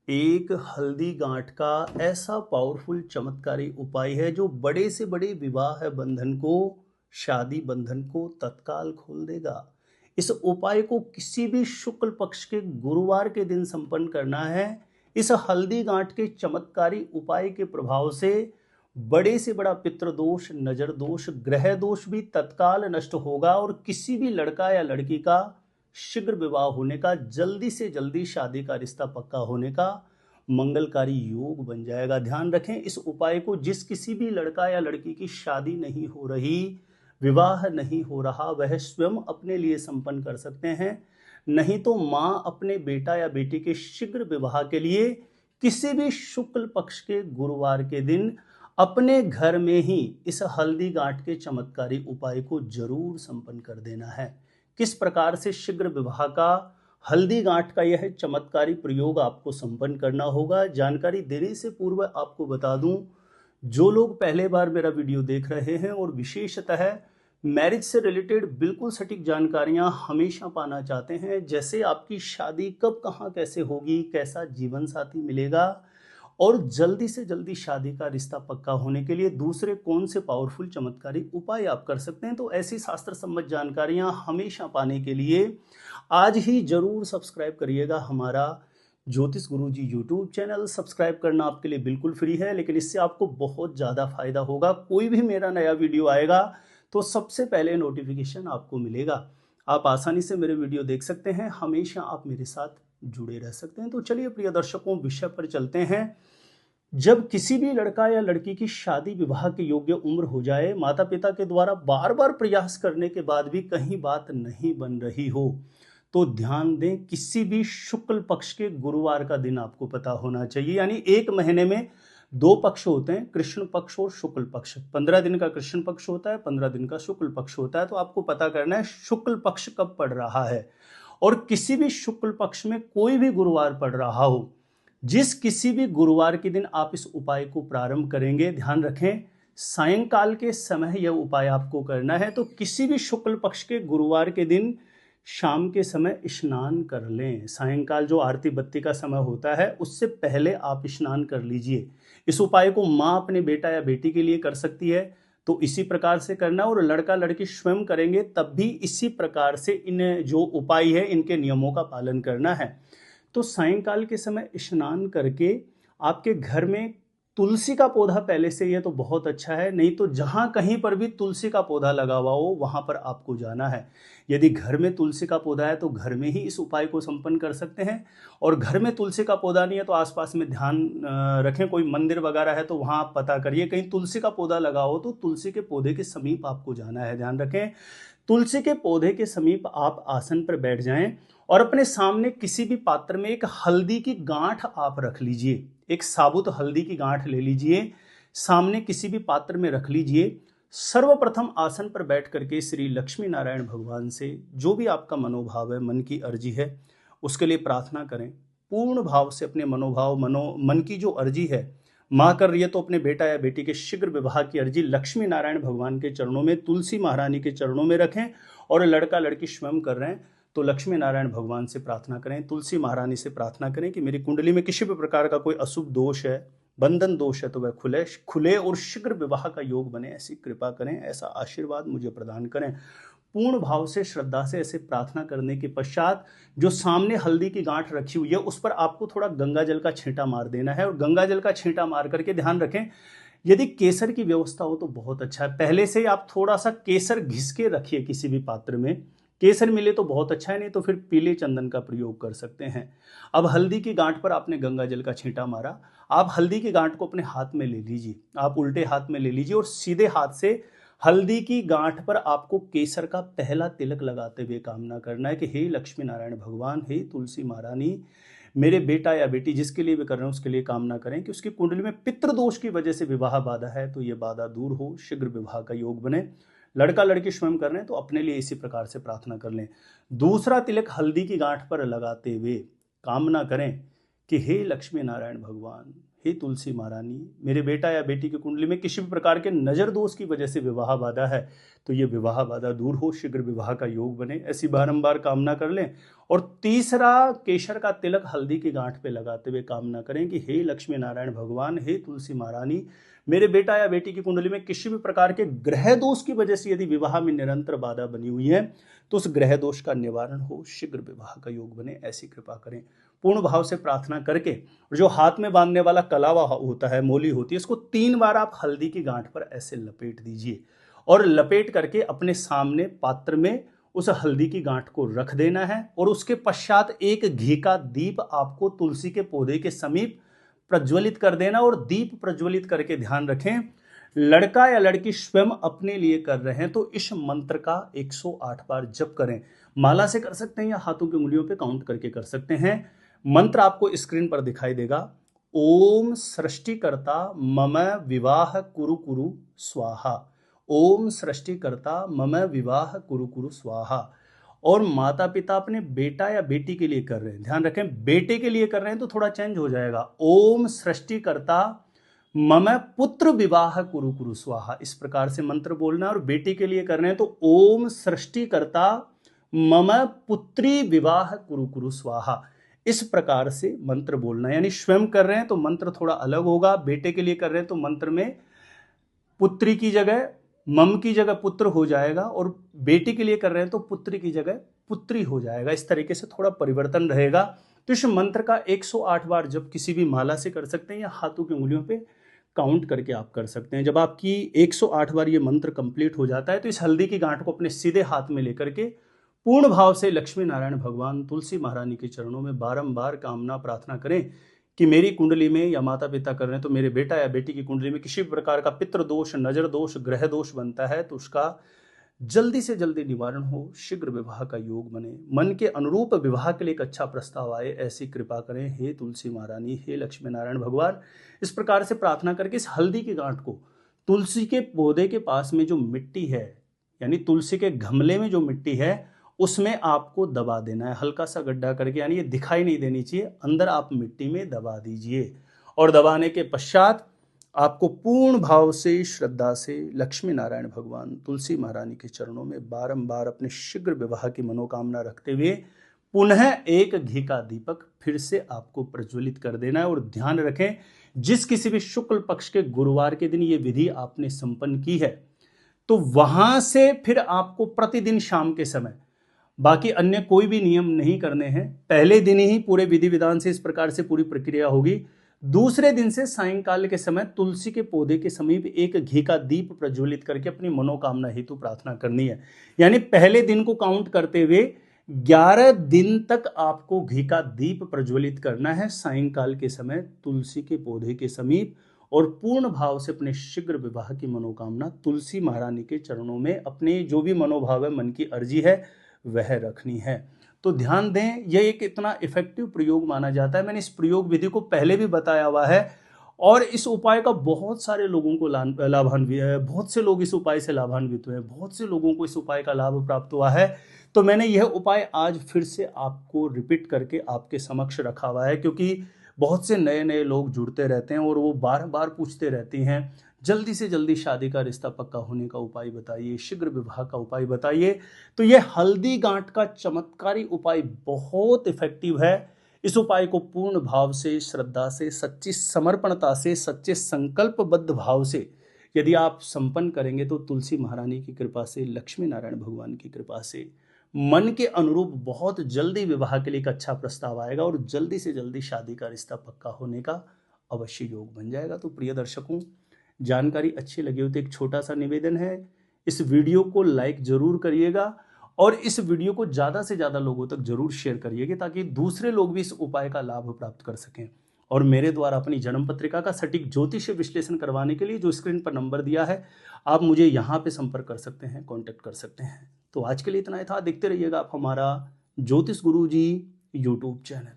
एक हल्दी गांठ का ऐसा पावरफुल चमत्कारी उपाय है जो बड़े से बड़े विवाह बंधन को, शादी बंधन को तत्काल खोल देगा। इस उपाय को किसी भी शुक्ल पक्ष के गुरुवार के दिन संपन्न करना है। इस हल्दी गांठ के चमत्कारी उपाय के प्रभाव से बड़े से बड़ा पितृदोष, नजर दोष, ग्रह दोष भी तत्काल नष्ट होगा और किसी भी लड़का या लड़की का शीघ्र विवाह होने का, जल्दी से जल्दी शादी का रिश्ता पक्का होने का मंगलकारी योग बन जाएगा। ध्यान रखें, इस उपाय को जिस किसी भी लड़का या लड़की की शादी नहीं हो रही, विवाह नहीं हो रहा, वह स्वयं अपने लिए संपन्न कर सकते हैं। नहीं तो माँ अपने बेटा या बेटी के शीघ्र विवाह के लिए किसी भी शुक्ल पक्ष के गुरुवार के दिन अपने घर में ही इस हल्दी गांठ के चमत्कारी उपाय को जरूर संपन्न कर देना है। किस प्रकार से शीघ्र विवाह का हल्दी गांठ का यह चमत्कारी प्रयोग आपको संपन्न करना होगा, जानकारी देने से पूर्व आपको बता दूं, जो लोग पहले बार मेरा वीडियो देख रहे हैं और विशेषतः मैरिज से रिलेटेड बिल्कुल सटीक जानकारियां हमेशा पाना चाहते हैं, जैसे आपकी शादी कब, कहां, कैसे होगी, कैसा जीवन साथी मिलेगा और जल्दी से जल्दी शादी का रिश्ता पक्का होने के लिए दूसरे कौन से पावरफुल चमत्कारी उपाय आप कर सकते हैं, तो ऐसी शास्त्र सम्मत जानकारियां हमेशा पाने के लिए आज ही जरूर सब्सक्राइब करिएगा हमारा ज्योतिष गुरुजी यूट्यूब चैनल। सब्सक्राइब करना आपके लिए बिल्कुल फ्री है, लेकिन इससे आपको बहुत ज़्यादा फायदा होगा। कोई भी मेरा नया वीडियो आएगा तो सबसे पहले नोटिफिकेशन आपको मिलेगा। आप आसानी से मेरे वीडियो देख सकते हैं, हमेशा आप मेरे साथ जुड़े रह सकते हैं। तो चलिए प्रिय दर्शकों, विषय पर चलते हैं। जब किसी भी लड़का या लड़की की शादी विवाह के योग्य उम्र हो जाए, माता पिता के द्वारा बार बार प्रयास करने के बाद भी कहीं बात नहीं बन रही हो, तो ध्यान दें, किसी भी शुक्ल पक्ष के गुरुवार का दिन आपको पता होना चाहिए। यानी एक महीने में दो पक्ष होते हैं, कृष्ण पक्ष और शुक्ल पक्ष। 15 दिन का कृष्ण पक्ष होता है, 15 दिन का शुक्ल पक्ष होता है। तो आपको पता करना है शुक्ल पक्ष कब पड़ रहा है, और किसी भी शुक्ल पक्ष में कोई भी गुरुवार पड़ रहा हो, जिस किसी भी गुरुवार के दिन आप इस उपाय को प्रारंभ करेंगे, ध्यान रखें सायंकाल के समय यह उपाय आपको करना है। तो किसी भी शुक्ल पक्ष के गुरुवार के दिन शाम के समय स्नान कर लें। सायंकाल जो आरती बत्ती का समय होता है उससे पहले आप स्नान कर लीजिए। इस उपाय को माँ अपने बेटा या बेटी के लिए कर सकती है, तो इसी प्रकार से करना, और लड़का लड़की स्वयं करेंगे तब भी इसी प्रकार से इन जो उपाय है इनके नियमों का पालन करना है। तो सायंकाल के समय स्नान करके आपके घर में तुलसी का पौधा पहले से ही है तो बहुत अच्छा है, नहीं तो जहां कहीं पर भी तुलसी का पौधा लगा हुआ हो वहां पर आपको जाना है। यदि घर में तुलसी का पौधा है तो घर में ही इस उपाय को संपन्न कर सकते हैं, और घर में तुलसी का पौधा नहीं है तो आसपास में ध्यान रखें, कोई मंदिर वगैरह है तो वहां आप पता करिए, कहीं तुलसी का पौधा लगा हो तो तुलसी के पौधे के समीप आपको जाना है। ध्यान रखें, तुलसी के पौधे के समीप आप आसन पर बैठ जाएं और अपने सामने किसी भी पात्र में एक हल्दी की गांठ आप रख लीजिए। एक साबुत हल्दी की गांठ ले लीजिए, सामने किसी भी पात्र में रख लीजिए। सर्वप्रथम आसन पर बैठ करके श्री लक्ष्मी नारायण भगवान से जो भी आपका मनोभाव है, मन की अर्जी है, उसके लिए प्रार्थना करें। पूर्ण भाव से अपने मन की जो अर्जी है, माँ कर रही है तो अपने बेटा या बेटी के शीघ्र विवाह की अर्जी लक्ष्मी नारायण भगवान के चरणों में, तुलसी महारानी के चरणों में रखें, और लड़का लड़की स्वयं कर रहे हैं तो लक्ष्मी नारायण भगवान से प्रार्थना करें, तुलसी महारानी से प्रार्थना करें कि मेरी कुंडली में किसी भी प्रकार का कोई अशुभ दोष है, बंधन दोष है, तो वह खुले और शीघ्र विवाह का योग बने, ऐसी कृपा करें, ऐसा आशीर्वाद मुझे प्रदान करें। पूर्ण भाव से, श्रद्धा से ऐसे प्रार्थना करने के पश्चात जो सामने हल्दी की गांठ रखी हुई है उस पर आपको थोड़ा गंगा जल का छींटा मार देना है, और गंगा जल का छींटा मार करके ध्यान रखें, यदि केसर की व्यवस्था हो तो बहुत अच्छा है। पहले से ही आप थोड़ा सा केसर घिस के रखिए किसी भी पात्र में, केसर मिले तो बहुत अच्छा है, नहीं तो फिर पीले चंदन का प्रयोग कर सकते हैं। अब हल्दी की गांठ पर आपने गंगा जल का छींटा मारा, आप हल्दी की गांठ को अपने हाथ में ले लीजिए, आप उल्टे हाथ में ले लीजिए और सीधे हाथ से हल्दी की गांठ पर आपको केसर का पहला तिलक लगाते हुए कामना करना है कि हे लक्ष्मी नारायण भगवान, हे तुलसी महारानी, मेरे बेटा या बेटी जिसके लिए भी कर रहे हैं उसके लिए कामना करें कि उसकी कुंडली में पितृदोष की वजह से विवाह बाधा है तो ये बाधा दूर हो, शीघ्र विवाह का योग बने। लड़का लड़की स्वयं कर रहे हैं तो अपने लिए इसी प्रकार से प्रार्थना कर लें। दूसरा तिलक हल्दी की गांठ पर लगाते हुए कामना करें कि हे लक्ष्मी नारायण भगवान, हे तुलसी महारानी, मेरे बेटा या बेटी की कुंडली में किसी भी प्रकार के नजर दोष की वजह से विवाह बाधा है तो ये विवाह बाधा दूर हो, शीघ्र विवाह का योग बने, ऐसी बारंबार कामना कर लें। और तीसरा, केसर का तिलक हल्दी की गांठ पे लगाते हुए कामना करें कि हे लक्ष्मी नारायण भगवान, हे तुलसी महारानी, मेरे बेटा या बेटी की कुंडली में किसी भी प्रकार के ग्रह दोष की वजह से यदि विवाह में निरंतर बाधा बनी हुई है तो उस ग्रह दोष का निवारण हो, शीघ्र विवाह का योग बने, ऐसी कृपा करें। पूर्ण भाव से प्रार्थना करके जो हाथ में बांधने वाला कलावा होता है, मोली होती है, इसको 3 बार आप हल्दी की गांठ पर ऐसे लपेट दीजिए और लपेट करके अपने सामने पात्र में उस हल्दी की गांठ को रख देना है। और उसके पश्चात एक घी का दीप आपको तुलसी के पौधे के समीप प्रज्वलित कर देना। और दीप प्रज्वलित करके ध्यान रखें, लड़का या लड़की स्वयं अपने लिए कर रहे हैं तो इस मंत्र का 108 बार जप करें। माला से कर सकते हैं या हाथों की उंगलियों पे काउंट करके कर सकते हैं। मंत्र आपको स्क्रीन पर दिखाई देगा। ओम सृष्टिकर्ता मम विवाह कुरु कुरु स्वाहा। ओम सृष्टिकर्ता मम विवाह कुरु कुरु स्वाहा। और माता पिता अपने बेटा या बेटी के लिए कर रहे हैं, ध्यान रखें बेटे के लिए कर रहे हैं तो थोड़ा चेंज हो जाएगा। ओम सृष्टिकर्ता मम पुत्र विवाह कुरु कुरु स्वाहा, इस प्रकार से मंत्र बोलना। और बेटी के लिए कर रहे हैं तो ओम सृष्टिकर्ता मम पुत्री विवाह कुरु कुरु स्वाहा, इस प्रकार से मंत्र बोलना। यानी स्वयं कर रहे हैं तो मंत्र थोड़ा अलग होगा, बेटे के लिए कर रहे हैं तो मंत्र में पुत्री की जगह मम की जगह पुत्र हो जाएगा, और बेटी के लिए कर रहे हैं तो पुत्री की जगह पुत्री हो जाएगा। इस तरीके से थोड़ा परिवर्तन रहेगा। तो इस मंत्र का 108 बार जब किसी भी माला से कर सकते हैं या हाथों की उंगलियों पे काउंट करके आप कर सकते हैं। जब आपकी 108 बार ये मंत्र कंप्लीट हो जाता है तो इस हल्दी की गांठ को अपने सीधे हाथ में लेकर के पूर्ण भाव से लक्ष्मी नारायण भगवान तुलसी महारानी के चरणों में बारंबार कामना प्रार्थना करें कि मेरी कुंडली में या माता पिता कर रहे हैं तो मेरे बेटा या बेटी की कुंडली में किसी भी प्रकार का पितृ दोष, नजर दोष, ग्रह दोष बनता है तो उसका जल्दी से जल्दी निवारण हो, शीघ्र विवाह का योग बने, मन के अनुरूप विवाह के लिए एक अच्छा प्रस्ताव आए, ऐसी कृपा करें हे तुलसी महारानी, हे लक्ष्मी नारायण भगवान। इस प्रकार से प्रार्थना करके इस हल्दी की गांठ को तुलसी के पौधे के पास में जो मिट्टी है, यानी तुलसी के गमले में जो मिट्टी है उसमें आपको दबा देना है, हल्का सा गड्ढा करके, यानी ये दिखाई नहीं देनी चाहिए, अंदर आप मिट्टी में दबा दीजिए। और दबाने के पश्चात आपको पूर्ण भाव से, श्रद्धा से लक्ष्मी नारायण भगवान तुलसी महारानी के चरणों में बारंबार अपने शीघ्र विवाह की मनोकामना रखते हुए पुनः एक घी का दीपक फिर से आपको प्रज्वलित कर देना है। और ध्यान रखें, जिस किसी भी शुक्ल पक्ष के गुरुवार के दिन ये विधि आपने संपन्न की है तो वहां से फिर आपको प्रतिदिन शाम के समय, बाकी अन्य कोई भी नियम नहीं करने हैं, पहले दिन ही पूरे विधि विधान से इस प्रकार से पूरी प्रक्रिया होगी। दूसरे दिन से सायंकाल के समय तुलसी के पौधे के समीप एक घी का दीप प्रज्वलित करके अपनी मनोकामना हेतु प्रार्थना करनी है। यानी पहले दिन को काउंट करते हुए 11 दिन तक आपको घी का दीप प्रज्वलित करना है सायंकाल के समय तुलसी के पौधे के समीप, और पूर्ण भाव से अपने शीघ्र विवाह की मनोकामना तुलसी महारानी के चरणों में अपने जो भी मनोभाव है, मन की अर्जी है, वह रखनी है। तो ध्यान दें, यह एक इतना इफेक्टिव प्रयोग माना जाता है। मैंने इस प्रयोग विधि को पहले भी बताया हुआ है और इस उपाय का बहुत सारे लोगों को लाभान्वित है, बहुत से लोग इस उपाय से लाभान्वित हुए हैं, बहुत से लोगों को इस उपाय का लाभ प्राप्त हुआ है। तो मैंने यह उपाय आज फिर से आपको रिपीट करके आपके समक्ष रखा हुआ है, क्योंकि बहुत से नए नए लोग जुड़ते रहते हैं और वो बार बार पूछते रहती हैं जल्दी से जल्दी शादी का रिश्ता पक्का होने का उपाय बताइए, शीघ्र विवाह का उपाय बताइए। तो यह हल्दी गांठ का चमत्कारी उपाय बहुत इफेक्टिव है। इस उपाय को पूर्ण भाव से, श्रद्धा से, सच्ची समर्पणता से, सच्चे संकल्पबद्ध भाव से यदि आप संपन्न करेंगे तो तुलसी महारानी की कृपा से, लक्ष्मी नारायण भगवान की कृपा से मन के अनुरूप बहुत जल्दी विवाह के लिए एक अच्छा प्रस्ताव आएगा और जल्दी से जल्दी शादी का रिश्ता पक्का होने का अवश्य योग बन जाएगा। तो प्रिय दर्शकों, जानकारी अच्छी लगी हो तो एक छोटा सा निवेदन है, इस वीडियो को लाइक जरूर करिएगा और इस वीडियो को ज़्यादा से ज़्यादा लोगों तक जरूर शेयर करिएगा ताकि दूसरे लोग भी इस उपाय का लाभ प्राप्त कर सकें। और मेरे द्वारा अपनी जन्म पत्रिका का सटीक ज्योतिष विश्लेषण करवाने के लिए जो स्क्रीन पर नंबर दिया है, आप मुझे यहाँ पे संपर्क कर सकते हैं, कॉन्टैक्ट कर सकते हैं। तो आज के लिए इतना ही था। देखते रहिएगा आप हमारा ज्योतिष गुरु जी यूट्यूब चैनल।